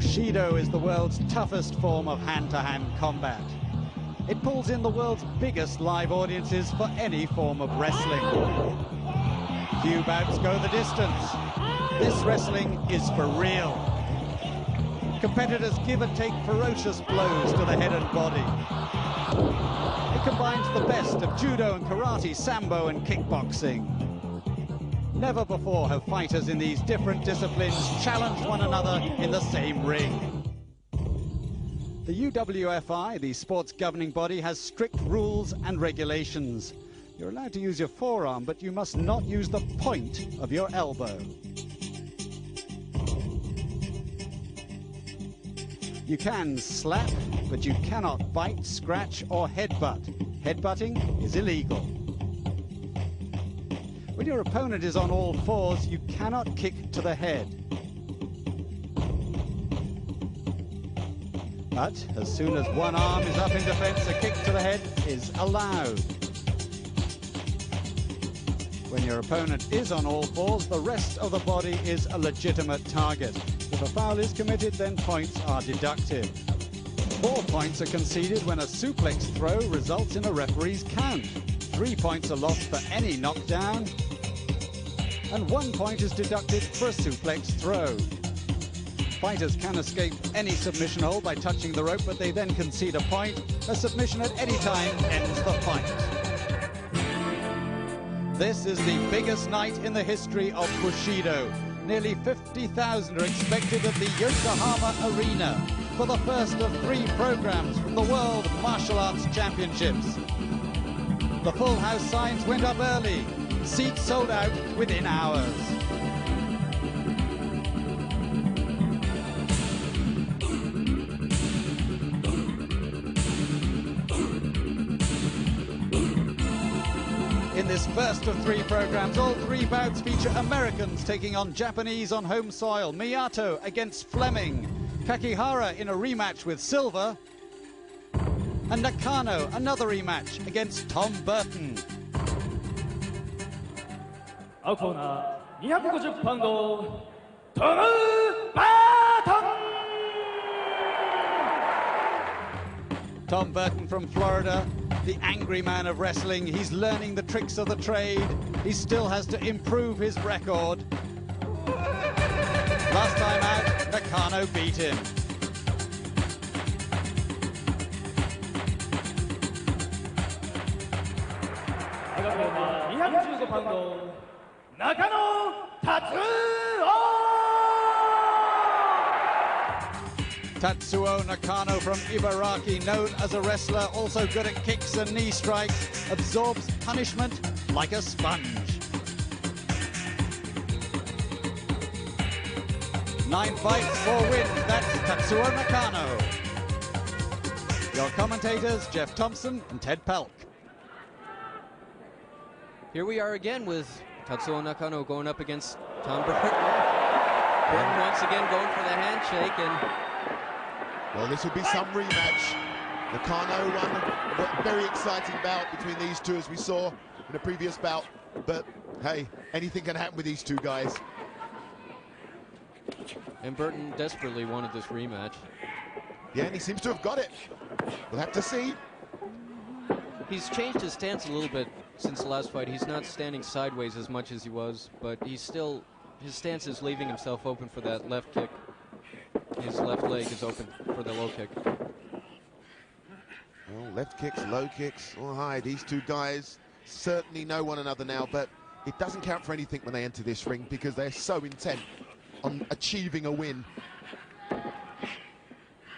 Bushido is the world's toughest form of hand-to-hand combat. It pulls in the world's biggest live audiences for any form of wrestling. Few bouts go the distance. This wrestling is for real. Competitors give and take ferocious blows to the head and body. It combines the best of judo and karate, sambo and kickboxing. Never before have fighters in these different disciplines challenged one another in the same ring. The UWFi, the sports governing body, has strict rules and regulations. You're allowed to use your forearm, but you must not use the point of your elbow. You can slap, but you cannot bite, scratch, or headbutt. Headbutting is illegal. When your opponent is on all fours, you cannot kick to the head. But as soon as one arm is up in defense, a kick to the head is allowed. When your opponent is on all fours, the rest of the body is a legitimate target. If a foul is committed, then points are deducted. 4 points are conceded when a suplex throw results in a referee's count. 3 points are lost for any knockdown, and 1 point is deducted for a suplex throw. Fighters can escape any submission hold by touching the rope, but they then concede a point. A submission at any time ends the fight. This is the biggest night in the history of Bushido. Nearly 50,000 are expected at the Yokohama Arena for the first of 3 programs from the World Martial Arts Championships. The full house signs went up early. Seats sold out within hours. In this first of 3 programs, all 3 bouts feature Americans taking on Japanese on home soil. Miyato against Fleming. Kakihara in a rematch with Silva. And Nakano, another rematch against Tom Burton. Our corner, 250 pound, Tom Burton. Tom Burton from Florida, the angry man of wrestling. He's learning the tricks of the trade. He still has to improve his record. Last time out, Nakano beat him. Nakano Tatsuo! Tatsuo Nakano from Ibaraki, known as a wrestler, also good at kicks and knee strikes, absorbs punishment like a sponge. 9 fights, 4 wins, that's Tatsuo Nakano. Your commentators, Jeff Thompson and Ted Pelk. Here we are again with Tatsuo Nakano going up against Tom Burton. Burton once again going for the handshake, and well, this will be some rematch. Nakano won a very exciting bout between these two, as we saw in the previous bout. But hey, anything can happen with these two guys. And Burton desperately wanted this rematch. Yeah, and he seems to have got it. We'll have to see. He's changed his stance a little bit since the last fight. He's not standing sideways as much as he was, but he's still, his stance is leaving himself open for that left kick. His left leg is open for the low kick. Well, left kicks, low kicks, all high. These two guys certainly know one another now, but it doesn't count for anything when they enter this ring because they're so intent on achieving a win.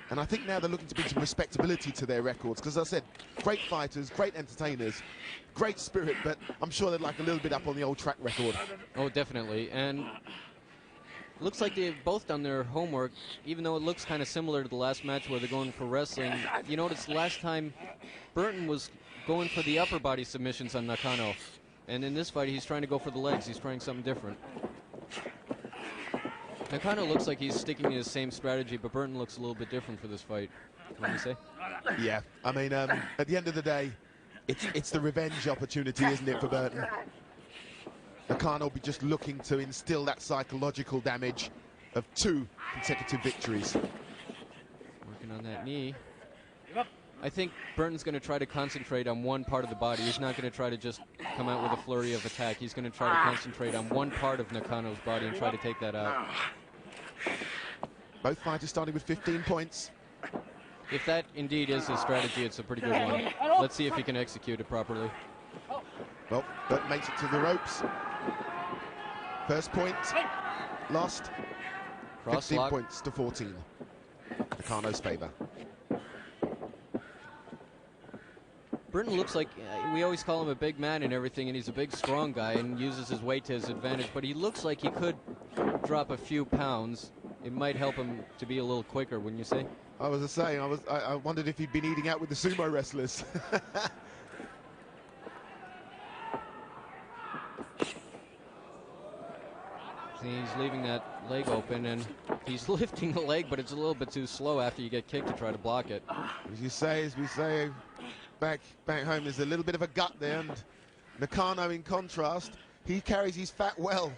And I think now they're looking to bring some respectability to their records, because as I said, great fighters, great entertainers, great spirit, but I'm sure they'd like a little bit up on the old track record. Oh, definitely. And looks like they've both done their homework, even though it looks kind of similar to the last match where they're going for wrestling. You notice last time Burton was going for the upper body submissions on Nakano, and in this fight he's trying to go for the legs. He's trying something different. Nakano looks like he's sticking to his same strategy, but Burton looks a little bit different for this fight. What do you say? Yeah, I mean, at the end of the day, it's the revenge opportunity, isn't it, for Burton? Nakano will be just looking to instill that psychological damage of 2 consecutive victories. Working on that knee. I think Burton's going to try to concentrate on one part of the body. He's not going to try to just come out with a flurry of attack. He's going to try to concentrate on one part of Nakano's body and try to take that out. Both fighters starting with 15 points. If that indeed is his strategy, it's a pretty good one. Let's see if he can execute it properly. Well, Burton makes it to the ropes. First point lost. 15 lock. points to 14. Nakano's favor. Burton looks like, we always call him a big man and everything, and he's a big, strong guy and uses his weight to his advantage, but he looks like he could drop a few pounds. It might help him to be a little quicker, wouldn't you say? I was saying, I wondered if he'd been eating out with the sumo wrestlers. He's leaving that leg open, and he's lifting the leg, but it's a little bit too slow after you get kicked to try to block it. As we say back home, there's a little bit of a gut there, and Nakano, in contrast, he carries his fat well.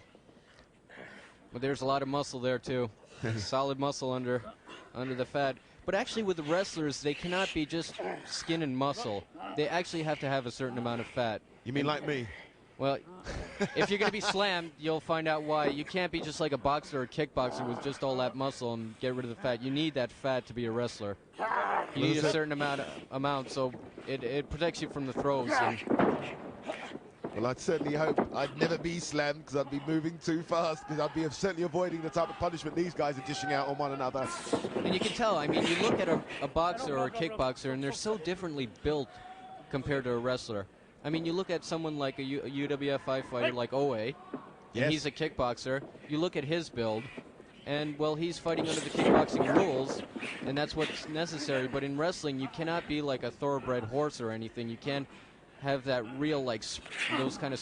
But there's a lot of muscle there too. Solid muscle under the fat. But actually with the wrestlers, they cannot be just skin and muscle. They actually have to have a certain amount of fat. You mean like me? Well, if you're going to be slammed, you'll find out why. You can't be just like a boxer or a kickboxer with just all that muscle and get rid of the fat. You need that fat to be a wrestler. You need a certain amount, so it protects you from the throws. Well, I'd certainly hope I'd never be slammed, because I'd be moving too fast, because I'd be certainly avoiding the type of punishment these guys are dishing out on one another. And you can tell, I mean, you look at a boxer or a kickboxer, and they're so differently built compared to a wrestler. I mean, you look at someone like a UWFi fighter like Oe, and he's a kickboxer. You look at his build, and, well, he's fighting under the kickboxing rules, and that's what's necessary. But in wrestling, you cannot be like a thoroughbred horse or anything. You can't have that real, like, those kind of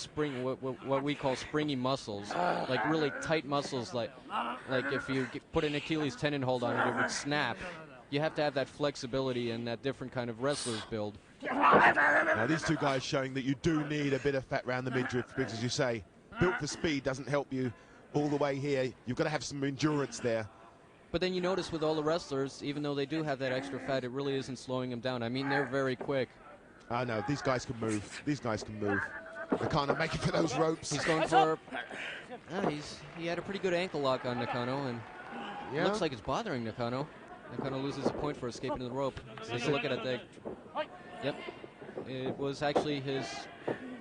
what we call springy muscles, like really tight muscles, like if you put an Achilles tendon hold on it, it would snap. You have to have that flexibility and that different kind of wrestler's build. Now, these two guys showing that you do need a bit of fat around the midriff, because, as you say, built for speed doesn't help you all the way here. You've got to have some endurance there. But then you notice with all the wrestlers, even though they do have that extra fat, it really isn't slowing them down. I mean, they're very quick. I know, these guys can move. These guys can move. They're kind of making for those ropes. He's going for... he had a pretty good ankle lock on Nakano, and it looks like it's bothering Nakano. Nakano loses a point for escaping the rope. Take a look at it there. Yep. It was actually his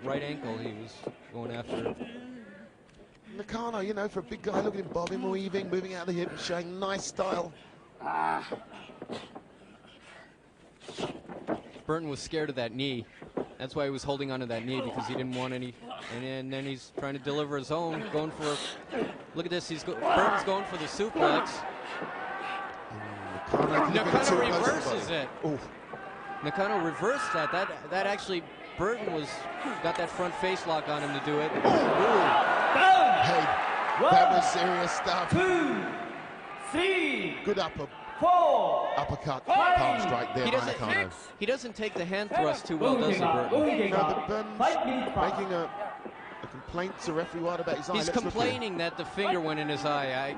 right ankle he was going after. Nakano, you know, for a big guy, look at him bobbing, weaving, moving out of the hip, showing nice style. Burton was scared of that knee. That's why he was holding onto that knee, because he didn't want any. And then he's trying to deliver his own, going for... Look at this, Burton's going for the suplex. Nakano reverses it. Ooh. Nakano reversed that. That actually, Burton got that front face lock on him to do it. Ooh. Hey, that was serious stuff. 2, 3, Good 4, uppercut, palm strike there by Nakano. He doesn't take the hand thrust too well, does he, Burton? No, but Burton's making a complaint to referee Ward about his eye. He's complaining that the finger went in his eye.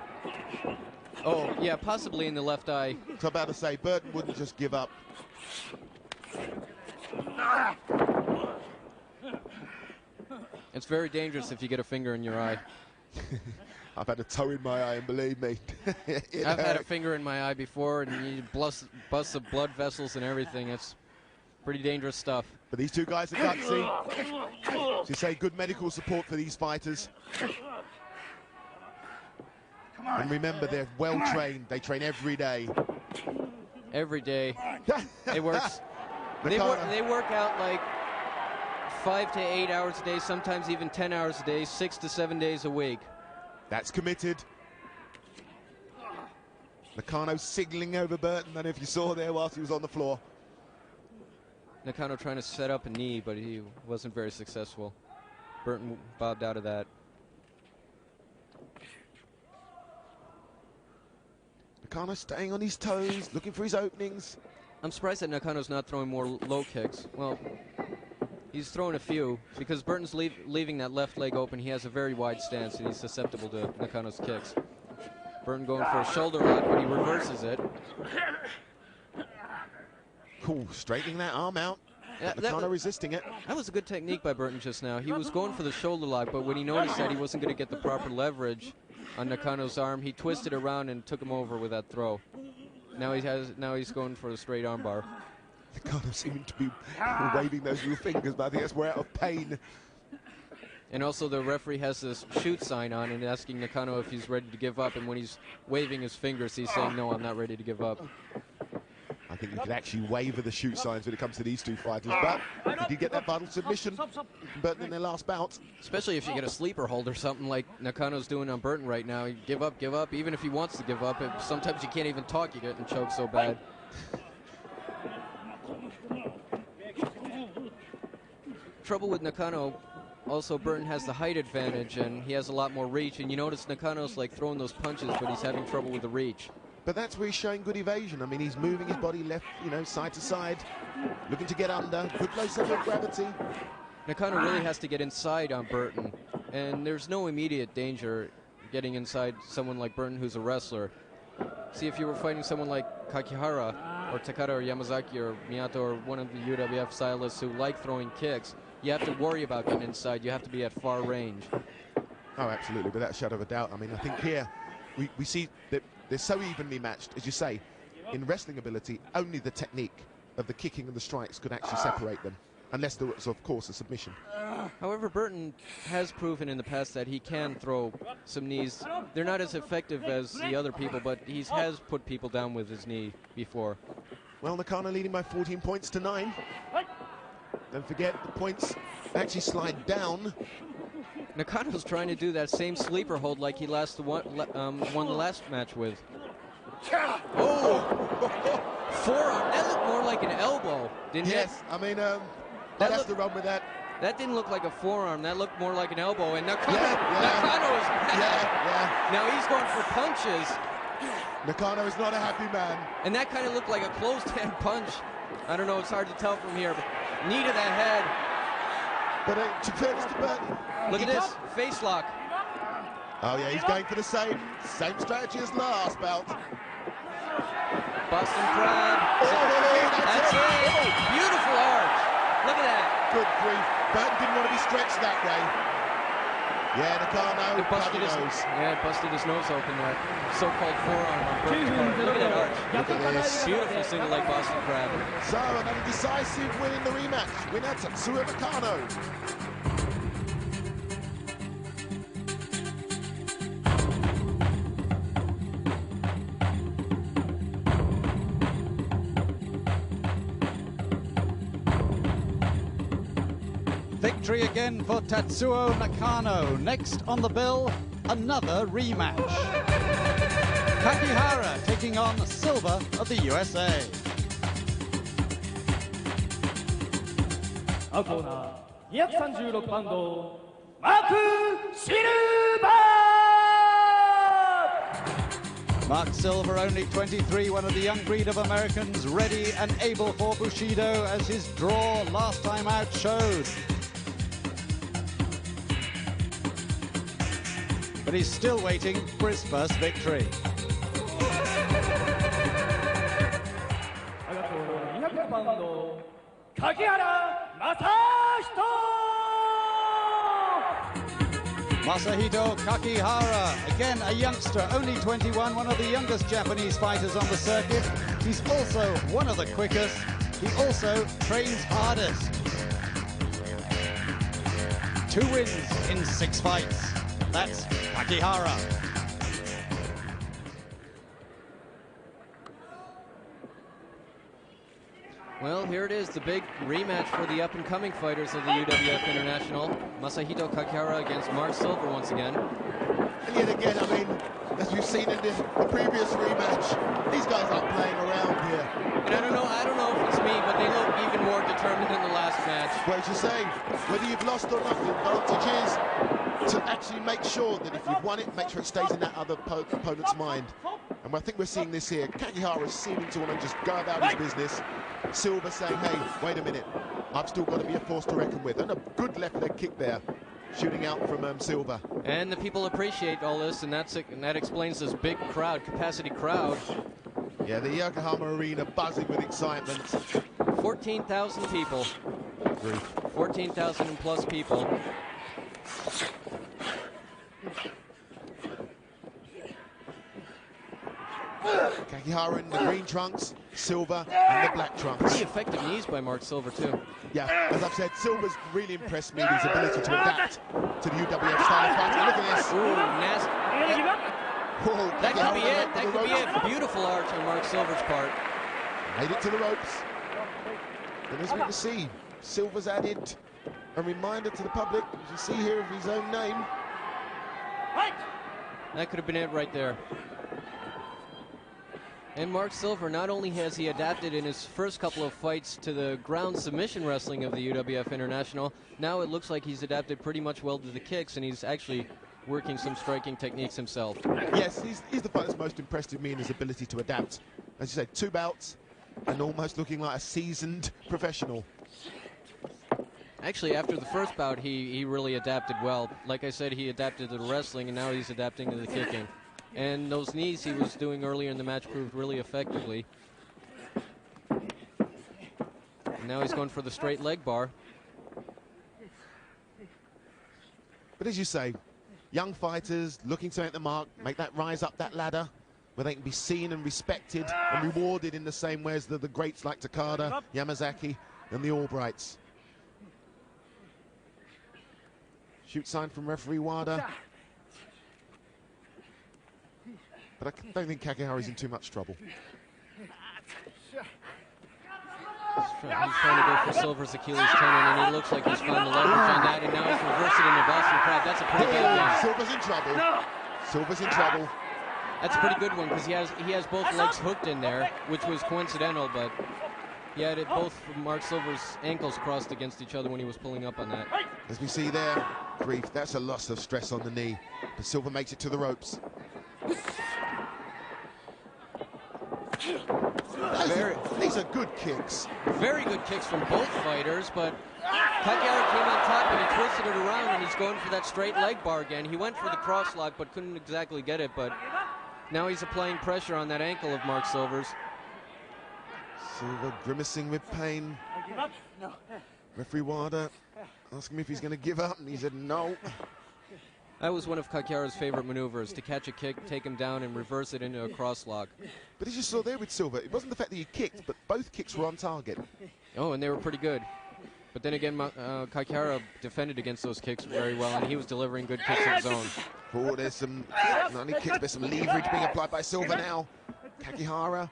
Oh, yeah, possibly in the left eye. So I'm about to say, Burton wouldn't just give up. It's very dangerous if you get a finger in your eye. I've had a toe in my eye, and believe me, I've had a finger in my eye before, and you bust the blood vessels and everything. It's pretty dangerous stuff. But these two guys are gutsy. As you say, good medical support for these fighters. And remember, they're well trained. They train every day. Every day. It works. They work out like 5 to 8 hours a day, sometimes even 10 hours a day, 6 to 7 days a week. That's committed. Nakano signaling over Burton. I don't know if you saw there whilst he was on the floor. Nakano trying to set up a knee, but he wasn't very successful. Burton bobbed out of that. Nakano staying on his toes, looking for his openings. I'm surprised that Nakano's not throwing more low kicks. Well, he's throwing a few, because Burton's leaving that left leg open. He has a very wide stance, and he's susceptible to Nakano's kicks. Burton going for a shoulder lock, but he reverses it. Cool, straightening that arm out. Yeah, Nakano resisting it. That was a good technique by Burton just now. He was going for the shoulder lock, but when he noticed that he wasn't going to get the proper leverage on Nakano's arm, he twisted around and took him over with that throw. Now he's going for the straight arm bar. Nakano seeming to be waving those little fingers, but I think that's we're out of pain. And also the referee has this shoot sign on and asking Nakano if he's ready to give up, and when he's waving his fingers, he's saying, no, I'm not ready to give up. I think you could actually waver the shoot signs when it comes to these two fighters, but he did get that vital submission Burton in their last bout. Especially if you get a sleeper hold or something like Nakano's doing on Burton right now. You give up, even if he wants to give up. Sometimes you can't even talk, you're getting choked so bad. Trouble with Nakano, also Burton has the height advantage and he has a lot more reach, and you notice Nakano's like throwing those punches, but he's having trouble with the reach. But that's where he's showing good evasion. I mean, he's moving his body left, side to side, looking to get under. Good low center of gravity. Nakano really has to get inside on Burton, and there's no immediate danger getting inside someone like Burton who's a wrestler. See, if you were fighting someone like Kakihara or Takada or Yamazaki or Miyato or one of the UWF stylists who like throwing kicks, you have to worry about getting inside. You have to be at far range. Oh, absolutely, without a shadow of a doubt. I mean, I think here we see that they're so evenly matched, as you say. In wrestling ability, only the technique of the kicking and the strikes could actually separate them, unless there was, of course, a submission. However, Burton has proven in the past that he can throw some knees. They're not as effective as the other people, but he has put people down with his knee before. Well, Nakano leading by 14 points to 9. Don't forget, the points actually slide down. Nakano's trying to do that same sleeper hold like he won the last match with. Oh! Forearm. That looked more like an elbow, didn't it? Yes, I mean, I'd have to run with that. That didn't look like a forearm. That looked more like an elbow. And Nakano is mad. Yeah. Now he's going for punches. Nakano is not a happy man. And that kind of looked like a closed hand punch. I don't know, it's hard to tell from here, but knee to the head. But to fairness to Burton. Look at this, face lock. Oh yeah, he's going for the same strategy as last bout. Boston Crab. That's it. Beautiful arch. Look at that. Good grief. Burton didn't want to be stretched that way. Yeah, Nakano busted his nose open there. So-called forearm on Burton's part. Look at that arch. Look at this. Beautiful single leg Boston Crab. So another decisive win in the rematch. Winner Tatsuya Nakano. Victory again for Tatsuya Nakano. Next on the bill, another rematch. Kakihara taking on Silva of the USA. Our corner, 236パウンド、マーク・シルバー Mark Silva, only 23, one of the young breed of Americans, ready and able for Bushido, as his draw last time out showed. But he's still waiting for his first victory. Masahito Kakihara, again a youngster, only 21, one of the youngest Japanese fighters on the circuit. He's also one of the quickest. He also trains hardest. 2 wins in 6 fights. That's Kakihara. Well, here it is, the big rematch for the up-and-coming fighters of the UWF International. Masahito Kakihara against Mark Silva once again. And yet again, I mean, as we've seen in the previous rematch, these guys aren't playing around here. And I don't know if it's me, but they look even more determined than the last match. Well, as you say, whether you've lost or not, the advantage is to actually make sure that if you've won it, make sure it stays in that other opponent's mind. And I think we're seeing this here. Kakihara is seeming to want to just go about his business. Silva saying, hey, wait a minute, I've still got to be a force to reckon with. And a good left leg kick there. shooting out from Silva. And the people appreciate all this, and that explains this big crowd, capacity crowd. Yeah, the Yokohama Arena buzzing with excitement. 14,000 people. 14,000 and plus people. Kakihara in the green trunks, Silva in the black trunks. Pretty effective knees by Mark Silva, too. Yeah, as I've said, Silva's really impressed me with his ability to adapt to the UWF style of fighting. Look at this. Ooh, nasty. Whoa, That could be Kakihara it. That to the could be ropes. it. Beautiful arch on Mark Silva's part. Made it to the ropes. And as we can see, Silva's added a reminder to the public, as you see here, of his own name. That could have been it right there. And Mark Silva, not only has he adapted in his first couple of fights to the ground submission wrestling of the UWF International, now it looks like he's adapted pretty much well to the kicks, and he's actually working some striking techniques himself. Yes, he's the fighter that's most impressed with me in his ability to adapt. As you say, 2 bouts and almost looking like a seasoned professional. Actually, after the first bout, he really adapted well. Like I said, he adapted to the wrestling, and now he's adapting to the kicking. And those knees he was doing earlier in the match proved really effectively. And now he's going for the straight leg bar. But as you say, young fighters looking to make the mark, make that rise up that ladder, where they can be seen and respected and rewarded in the same way as the greats like Takada, Yamazaki, and the Albrights. Shoot sign from referee Wada. But I don't think Kakihara's in too much trouble. He's trying to go for Silva's Achilles tendon, and he looks like he's found the leverage on that, and now he's reversed it into Boston Crab. That's a pretty good one. Silva's in trouble. Silva's in trouble. That's a pretty good one, because he has both legs hooked in there, which was coincidental, but he had it both of Mark Silva's ankles crossed against each other when he was pulling up on that. As we see there, grief, that's a loss of stress on the knee. But Silva makes it to the ropes. These are good kicks. Very good kicks from both fighters, but Kakihara came on top and he twisted it around, and he's going for that straight leg bar again. He went for the cross lock but couldn't exactly get it, but now he's applying pressure on that ankle of Mark Silva's. Silva grimacing with pain. Referee Wada asking him if he's going to give up, and he said no. That was one of Kakihara's favorite maneuvers, to catch a kick, take him down, and reverse it into a cross lock. But as you saw there with Silva, it wasn't the fact that he kicked, but both kicks were on target. Oh, and they were pretty good. But then again, Kakihara defended against those kicks very well, and he was delivering good kicks of his own. Oh, there's some, not only kicks, but some leverage being applied by Silva now. Kakihara.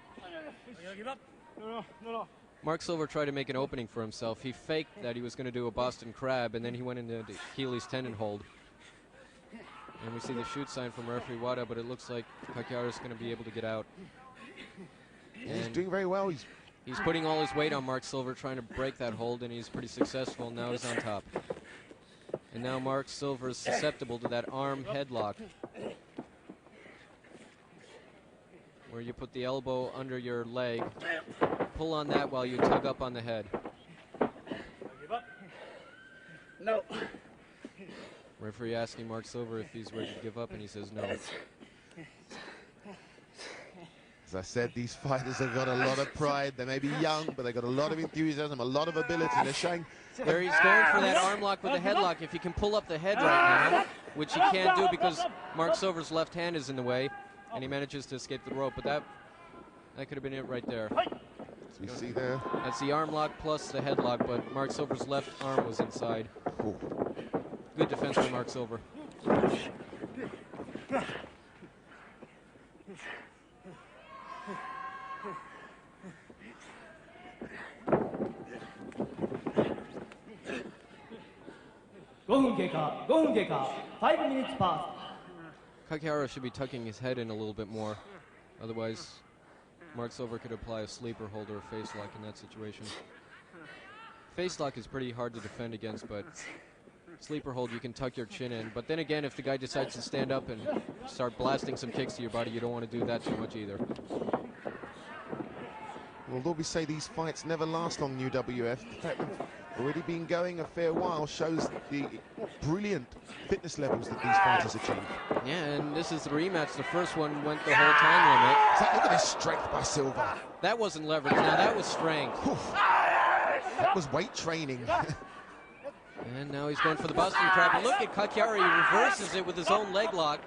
Mark Silva tried to make an opening for himself. He faked that he was going to do a Boston Crab, and then he went into the Achilles tendon hold. And we see the shoot sign from referee Wada, but it looks like Kakihara's going to be able to get out. Yeah, he's doing very well. He's putting all his weight on Mark Silva, trying to break that hold, and he's pretty successful. Now he's on top. And now Mark Silva is susceptible to that arm headlock, where you put the elbow under your leg, pull on that while you tug up on the head. No. Referee asking Mark Silva if he's ready to give up, and he says no. As I said, these fighters have got a lot of pride. They may be young, but they've got a lot of enthusiasm, a lot of ability. They're showing. There he's going for that arm lock with a headlock. If he can pull up the head right now, which he can't do because Mark Silva's left hand is in the way, and he manages to escape the rope. But that could have been it right there. As we see there. That's the arm lock plus the headlock, but Mark Silva's left arm was inside. Oh. Good defense by Mark Silva. Five minutes past. Kakihara should be tucking his head in a little bit more. Otherwise, Mark Silva could apply a sleeper hold or a face lock in that situation. Face lock is pretty hard to defend against, but sleeper hold, you can tuck your chin in. But then again, if the guy decides to stand up and start blasting some kicks to your body, you don't want to do that too much either. Although we say these fights never last long, UWF, the fact that already been going a fair while, shows the brilliant fitness levels that these fighters achieve. Yeah, and this is the rematch. The first one went the whole time limit. Look at this strength by Silva. That wasn't leverage. Now that was strength. That was weight training. And now he's going for the Boston Crab. And look at Kakiara. He reverses it with his own leg lock.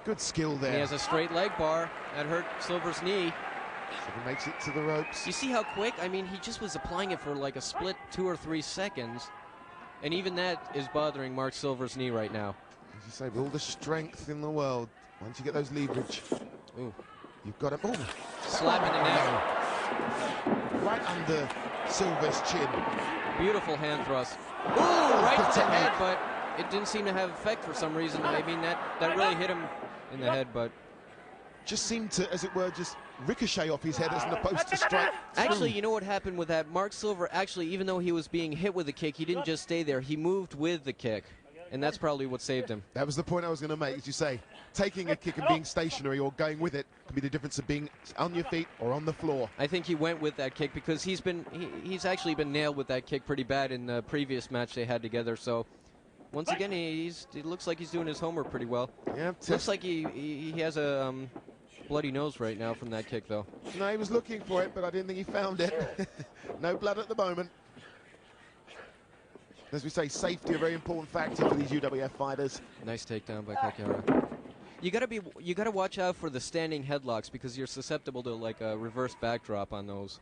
Good skill there. He has a straight leg bar. That hurt Silver's knee. Silva makes it to the ropes. You see how quick? I mean, he just was applying it for like a split 2 or 3 seconds. And even that is bothering Mark Silver's knee right now. As you say, with all the strength in the world, once you get those leverage, Ooh. you've got to... Ooh. Slap in the neck. Right under Silva's chin. Beautiful hand thrust. Ooh, right to the head, but it didn't seem to have effect for some reason. I mean, that really hit him in the head, but... Just seemed to, as it were, just ricochet off his head as opposed to strike through. Actually, you know what happened with that? Mark Silver, actually, even though he was being hit with the kick, he didn't just stay there. He moved with the kick, and that's probably what saved him. That was the point I was going to make, as you say. Taking a kick and being stationary or going with it can be the difference of being on your feet or on the floor. I think he went with that kick because he's actually been nailed with that kick pretty bad in the previous match they had together. So once again, it looks like he's doing his homework pretty well. Yeah, looks like he has a bloody nose right now from that kick, though. No, he was looking for it, but I didn't think he found it. No blood at the moment. As we say, safety a very important factor for these UWF fighters. Nice takedown by Kakiara. You gotta watch out for the standing headlocks because you're susceptible to like a reverse backdrop on those.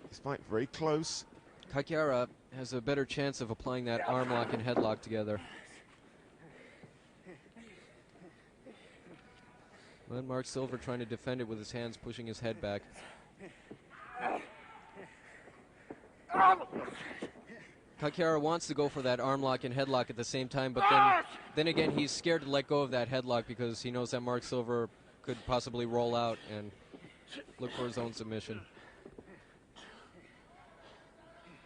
This fight very close. Kakiara has a better chance of applying that arm lock and headlock together. But Mark Silver trying to defend it with his hands, pushing his head back. Kakiara wants to go for that arm lock and headlock at the same time, but then again, he's scared to let go of that headlock because he knows that Mark Silver could possibly roll out and look for his own submission.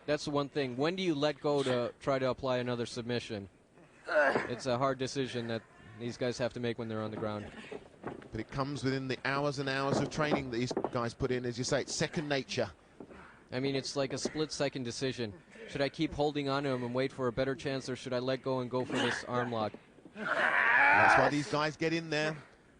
That's the one thing. When do you let go to try to apply another submission? It's a hard decision that these guys have to make when they're on the ground. But it comes within the hours and hours of training that these guys put in. As you say, it's second nature. I mean, it's like a split-second decision. Should I keep holding on to him and wait for a better chance, or should I let go and go for this arm lock? That's why these guys get in there,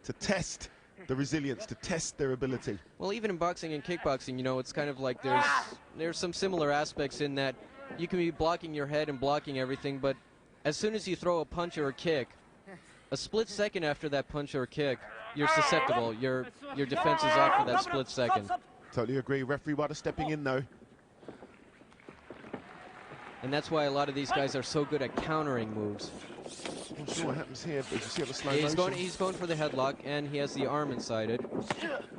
to test the resilience, to test their ability. Well, even in boxing and kickboxing, you know, it's kind of like there's some similar aspects in that you can be blocking your head and blocking everything, but as soon as you throw a punch or a kick, a split second after that punch or kick, you're susceptible. Your defense is off for that split second. Totally agree. Referee Wada stepping in, though. And that's why a lot of these guys are so good at countering moves. I'm not sure what happens here, but you see the slow motion. He's going for the headlock, and he has the arm inside it.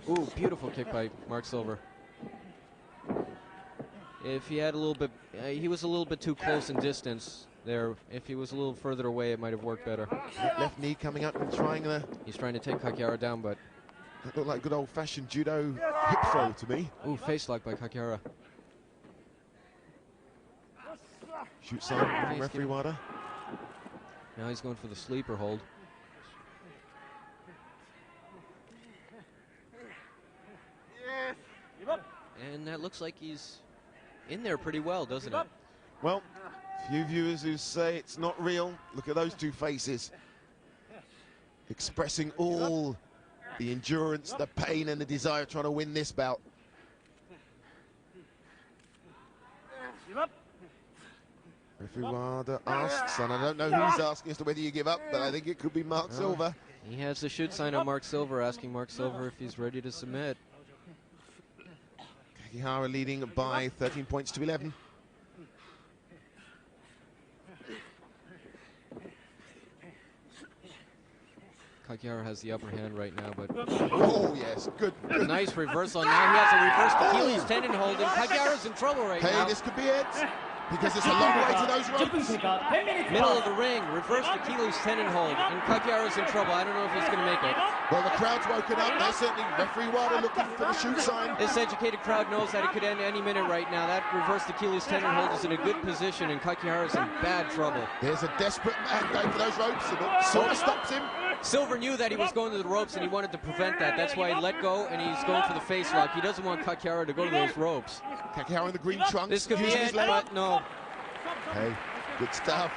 Ooh, beautiful kick by Mark Silver. If he had a little bit, he was a little bit too close in distance there. If he was a little further away, it might have worked better. Left knee coming up and trying the... He's trying to take Kakiara down, but... That looked like good old-fashioned judo hip throw to me. Ooh, face lock by Kakiara. Shoot sign from referee Wada. Now he's going for the sleeper hold. And that looks like he's in there pretty well, doesn't it? Well, few viewers who say it's not real. Look at those two faces. Expressing all the endurance, the pain, and the desire trying to win this bout. Referee Wada asks, and I don't know who's asking as to whether you give up, but I think it could be Mark Silver. He has the shoot sign on Mark Silver, asking Mark Silver if he's ready to submit. Kakiara leading by 13 points to 11. Kakiara has the upper hand right now, but... Oh, yes, good. Nice reversal. Now he has a reversed Achilles tendon hold, and Kakiara's in trouble right now. Hey, this could be it, because it's a long way to those ropes. Middle of the ring, reversed Achilles tendon hold, and Kakiara's in trouble. I don't know if he's going to make it. Well, the crowd's woken up. They're certainly referee Wada looking for the shoot sign. This educated crowd knows that it could end any minute right now. That reversed Achilles tendon hold is in a good position, and Kakihara's in bad trouble. There's a desperate man going for those ropes, and Silver stops him. Silver knew that he was going to the ropes, and he wanted to prevent that. That's why he let go, and he's going for the face lock. He doesn't want Kakihara to go to those ropes. Kakihara in the green trunks. This could be it, but no. Hey, good stuff.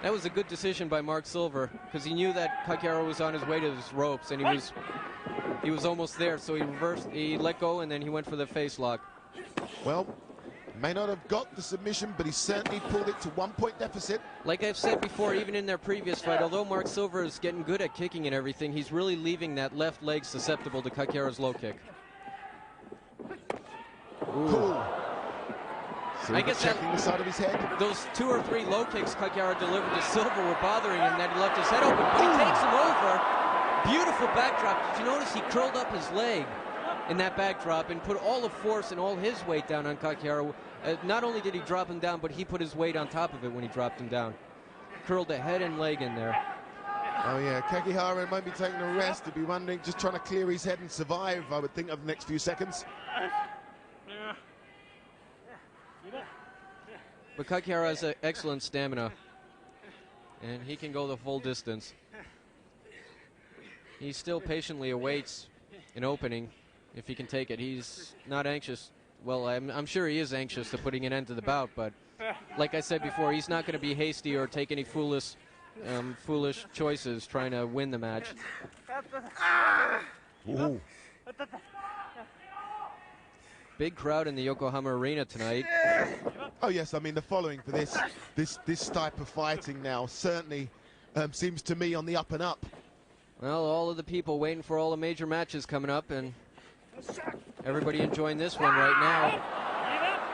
That was a good decision by Mark Silver, because he knew that Kakihara was on his way to those ropes, and he was almost there, so he let go, and then he went for the face lock. Well, may not have got the submission, but he certainly pulled it to 1-point deficit. Like I've said before, even in their previous fight, although Mark Silver is getting good at kicking and everything, he's really leaving that left leg susceptible to Kakihara's low kick. Cool. Silver I guess checking the side of his head. Those 2 or 3 low kicks Kakihara delivered to Silver were bothering him, that he left his head open, but he takes him over. Beautiful backdrop. Did you notice he curled up his leg in that backdrop and put all the force and all his weight down on Kakihara? Not only did he drop him down, but he put his weight on top of it when he dropped him down. Curled the head and leg in there. Oh yeah, Kakihara might be taking a rest, to be wondering, just trying to clear his head and survive, I would think, over the next few seconds. But Kakihara has excellent stamina, and he can go the full distance. He still patiently awaits an opening if he can take it. He's not anxious. Well, I'm sure he is anxious to putting an end to the bout, but like I said before, he's not going to be hasty or take any foolish choices trying to win the match. Ooh. Big crowd in the Yokohama Arena tonight. Oh yes, I mean the following for this type of fighting now certainly seems to me on the up and up. Well, all of the people waiting for all the major matches coming up, and everybody enjoying this one right now.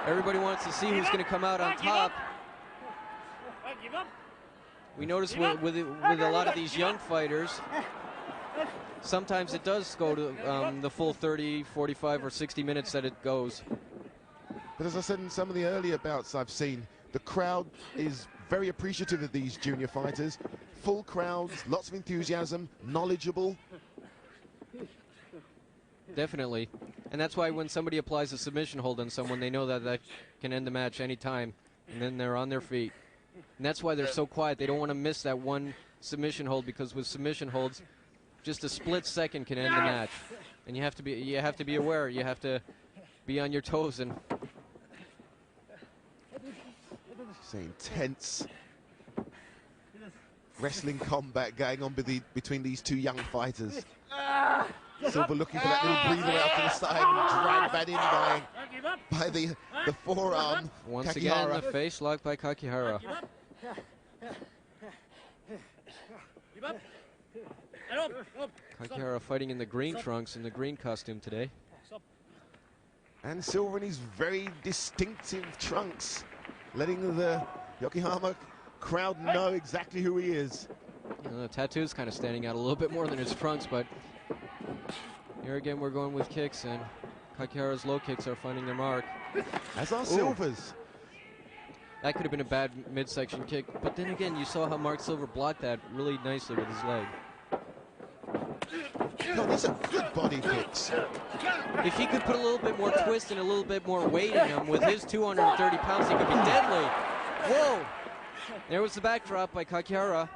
Everybody wants to see who's going to come out on top. We notice with a lot of these young fighters, sometimes it does go to the full 30, 45, or 60 minutes that it goes. But as I said in some of the earlier bouts I've seen, the crowd is very appreciative of these junior fighters. Full crowds, lots of enthusiasm, knowledgeable. Definitely. And that's why when somebody applies a submission hold on someone, they know that that can end the match anytime. And then they're on their feet. And that's why they're so quiet. They don't want to miss that one submission hold, because with submission holds, just a split second can end the match. And you have to be aware. You have to be on your toes. And it's an intense wrestling combat going on between these two young fighters. Silver looking for that little breather out to the side and dragged that in by the forearm. Once Kakihara. again, the face lock by Kakihara. Kakihara fighting in the green trunks, in the green costume today. And Silver in his very distinctive trunks, letting the Yokohama crowd know exactly who he is. The tattoo's kind of standing out a little bit more than his trunks, but here again we're going with kicks, and Kakihara's low kicks are finding their mark. As are Silver's. That could have been a bad midsection kick, but then again, you saw how Mark Silver blocked that really nicely with his leg. No, these are good body kicks. If he could put a little bit more twist and a little bit more weight in him, with his 230 pounds, he could be deadly. Whoa! There was the backdrop by Kakihara.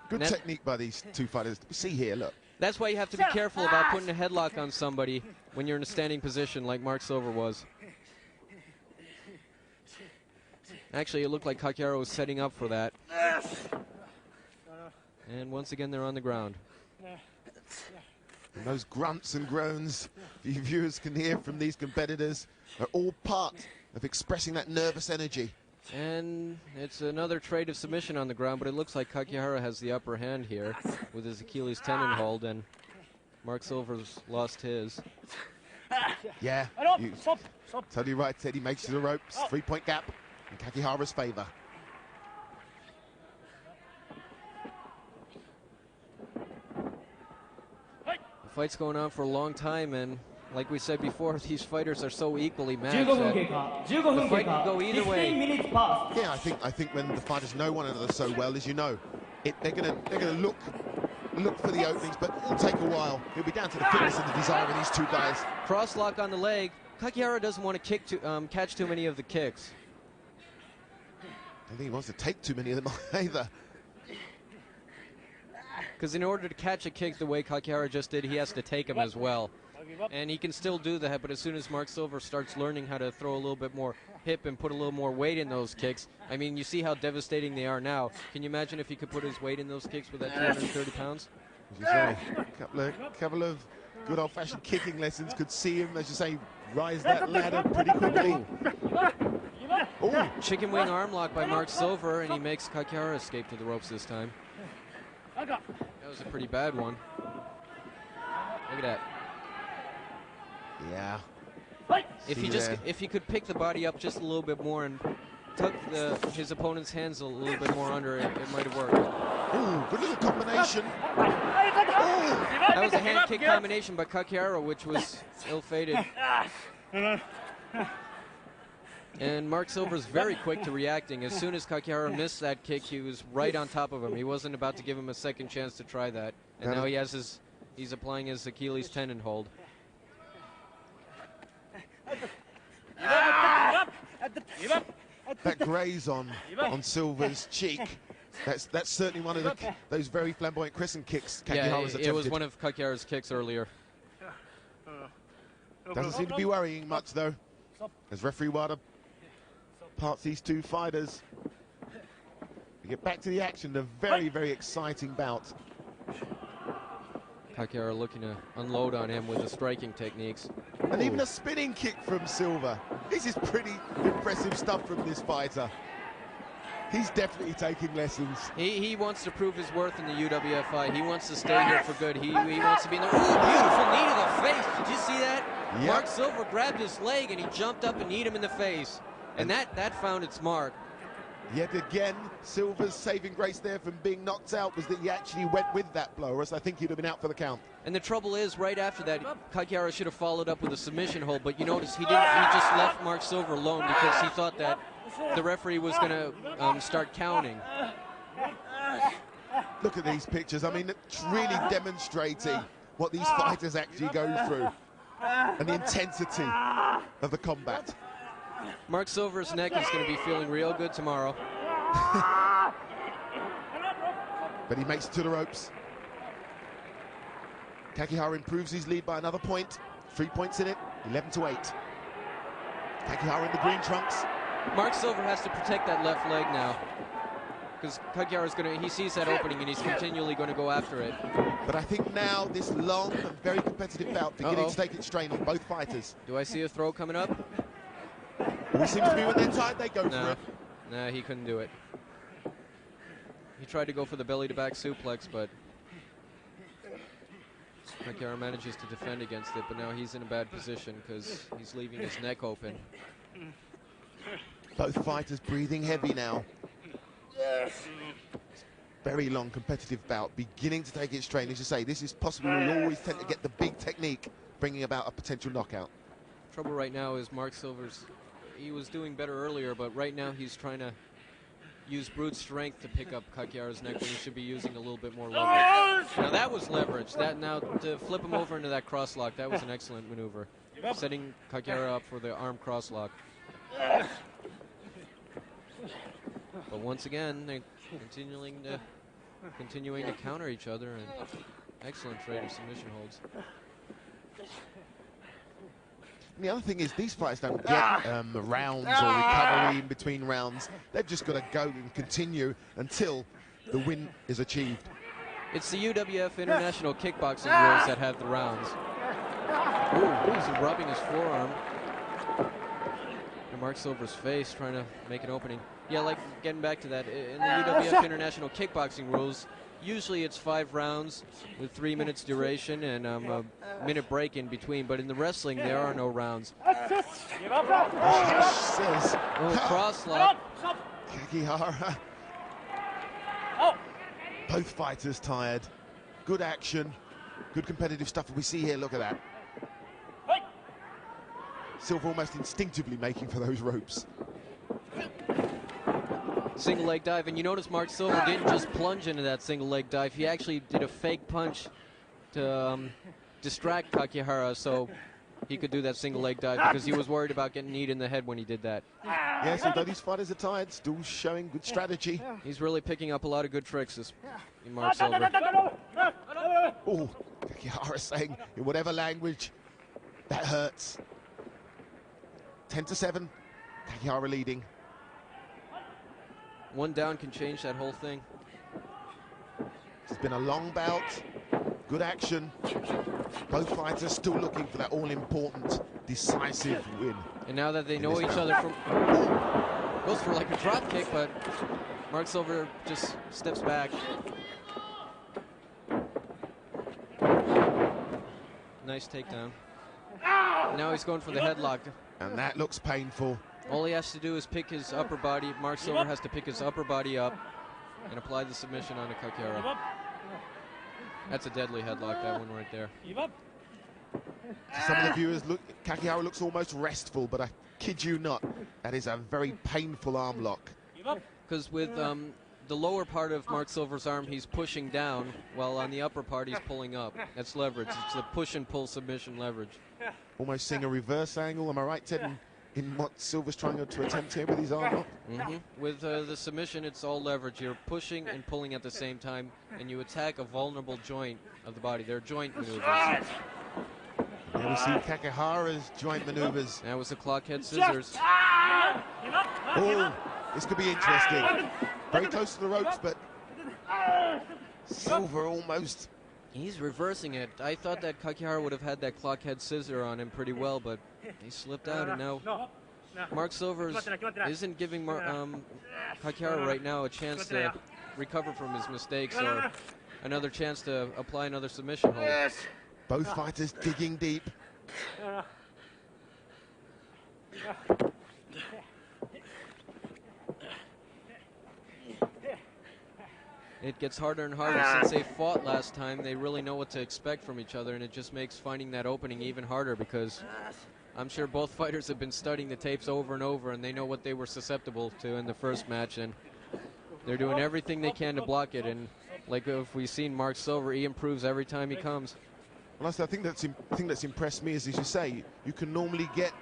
Good technique by these two fighters. See here, look. That's why you have to be careful about putting a headlock on somebody when you're in a standing position like Mark Silver was. Actually, it looked like Kakihara was setting up for that. And once again, they're on the ground. And those grunts and groans the viewers can hear from these competitors are all part of expressing that nervous energy. And it's another trade of submission on the ground, but it looks like Kakihara has the upper hand here with his Achilles tendon hold, and Mark Silver's lost his. Yeah, totally right, Teddy. Makes to the ropes, 3-point gap in Kakihara's favor. The fight's going on for a long time, and like we said before, these fighters are so equally matched that the fight can go either way. Yeah, I think when the fighters know one another so well, as you know, they're gonna look for the openings, but it'll take a while. It'll be down to the fitness and the desire of these two guys. Cross lock on the leg. Kakihara doesn't want to catch too many of the kicks. I don't think he wants to take too many of them either. Because in order to catch a kick the way Kakihara just did, he has to take them as well. And he can still do that, but as soon as Mark Silver starts learning how to throw a little bit more hip and put a little more weight in those kicks, I mean, you see how devastating they are now. Can you imagine if he could put his weight in those kicks with that 230 pounds? Which is right. A couple of good old-fashioned kicking lessons could see him, as you say, rise that ladder pretty quickly. Ooh. Chicken wing arm lock by Mark Silver, and he makes Kakihara escape to the ropes this time. That was a pretty bad one. Look at that. Yeah. If he could pick the body up just a little bit more and tuck his opponent's hands a little bit more under it, it might have worked. Ooh, good little combination. That was a hand kick combination by Kakihara, which was ill-fated. And Mark Silver's very quick to reacting. As soon as Kakihara missed that kick, he was right on top of him. He wasn't about to give him a second chance to try that. And now he's applying his Achilles tendon hold. That graze on Silver's cheek. That's certainly one of those very flamboyant crescent kicks Kakihara's attempted. It was one of Kakihara's kicks earlier. Doesn't seem to be worrying much though, as referee Wada parts these two fighters. We get back to the action, a very, very exciting bout. Kakihara looking to unload on him with the striking techniques. And even a spinning kick from Silver. This is pretty impressive stuff from this fighter. He's definitely taking lessons. He wants to prove his worth in the UWFi. He wants to stay here for good. He wants to be in the... Ooh, beautiful knee to the face. Did you see that? Yep. Mark Silver grabbed his leg and he jumped up and kneed him in the face. And that found its mark. Yet again, Silver's saving grace there from being knocked out was that he actually went with that blow, or else I think he'd have been out for the count. And the trouble is, right after that, Kakihara should have followed up with a submission hold, but you notice he didn't. He just left Mark Silver alone because he thought that the referee was going to start counting. Look at these pictures. I mean, it's really demonstrating what these fighters actually go through and the intensity of the combat. Mark Silver's neck is going to be feeling real good tomorrow. But he makes it to the ropes. Kakihara improves his lead by another point. 3 points in it, 11-8. Kakihara in the green trunks. Mark Silver has to protect that left leg now, because Kakihara's he sees that opening and he's continually going to go after it. But I think now this long and very competitive bout beginning to take its strain on both fighters. Do I see a throw coming up? It seems to be when they're tied, they go for it. Nah, he couldn't do it. He tried to go for the belly-to-back suplex, but Kakihara manages to defend against it, but now he's in a bad position because he's leaving his neck open. Both fighters breathing heavy now. Very long competitive bout, beginning to take its strain. As you say, this is possibly where you always tend to get the big technique, bringing about a potential knockout. Trouble right now is Mark Silver's, he was doing better earlier, but right now he's trying to use brute strength to pick up Kakihara's neck when he should be using a little bit more leverage. Now that was leverage. Now to flip him over into that cross lock, that was an excellent maneuver. Setting Kakihara up for the arm cross lock. But once again, they're continuing to counter each other, and excellent trade of submission holds. And the other thing is, these fights don't get rounds or recovery in between rounds. They've just got to go and continue until the win is achieved. It's the UWF International Kickboxing rules that have the rounds. Ooh, he's rubbing his forearm. And Mark Silver's face, trying to make an opening. Yeah, like getting back to that, in the UWF International Kickboxing rules, usually it's 5 rounds with 3 minutes duration and a minute break in between. But in the wrestling, there are no rounds. Says, cross lock. Kakihara. Both fighters tired. Good action. Good competitive stuff we see here. Look at that. Silver almost instinctively making for those ropes. single leg dive. And you notice Mark Silva didn't just plunge into that single leg dive. He actually did a fake punch to distract Kakihara so he could do that single leg dive because he was worried about getting kneed in the head when he did that. Yes, although these fighters are tired, still showing good strategy. He's really picking up a lot of good tricks, this Mark Silva. Oh, Kakihara saying in whatever language, that hurts. 10-7, Kakihara leading. One down can change that whole thing. It's been a long bout, good action. Both fighters still looking for that all-important, decisive win. And now that they know each other from... Goes for like a drop kick, but Mark Silva just steps back. Nice takedown. Now he's going for the headlock. And that looks painful. All he has to do is pick his upper body. Mark Silva has to pick his upper body up and apply the submission on Kakihara. That's a deadly headlock, that one right there. To some of the viewers, look, Kakihara looks almost restful, but I kid you not, that is a very painful arm lock. Because with the lower part of Mark Silva's arm, he's pushing down, while on the upper part, he's pulling up. That's leverage. It's the push and pull submission leverage. Almost seeing a reverse angle, am I right, Ted, in what Silva's trying to attempt here with his arm lock? With the submission, it's all leverage. You're pushing and pulling at the same time, and you attack a vulnerable joint of the body. They're joint maneuvers. Here we see Kakihara's joint maneuvers. That was the clock head scissors. Oh, this could be interesting. Very close to the ropes, but Silva almost. He's reversing it. I thought that Kakihara would have had that clock head scissor on him pretty well, but he slipped out, and now Mark Silva isn't giving Kakihara right now a chance to recover from his mistakes or another chance to apply another submission hold. Both fighters digging deep. It gets harder and harder. Since they fought last time, they really know what to expect from each other, and it just makes finding that opening even harder because I'm sure both fighters have been studying the tapes over and over, and they know what they were susceptible to in the first match, and they're doing everything they can to block it. And like if we've seen Mark Silva, he improves every time he comes. Well, I think that's impressed me is, as you say, you can normally get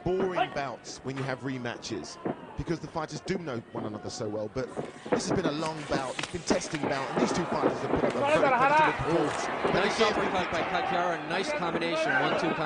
boring bouts when you have rematches because the fighters do know one another so well. But this has been a long bout. It's been testing bout, and these two fighters have put up a very creditable performance. Nice uppercut by Kakihara. Nice combination. 1-2 combination.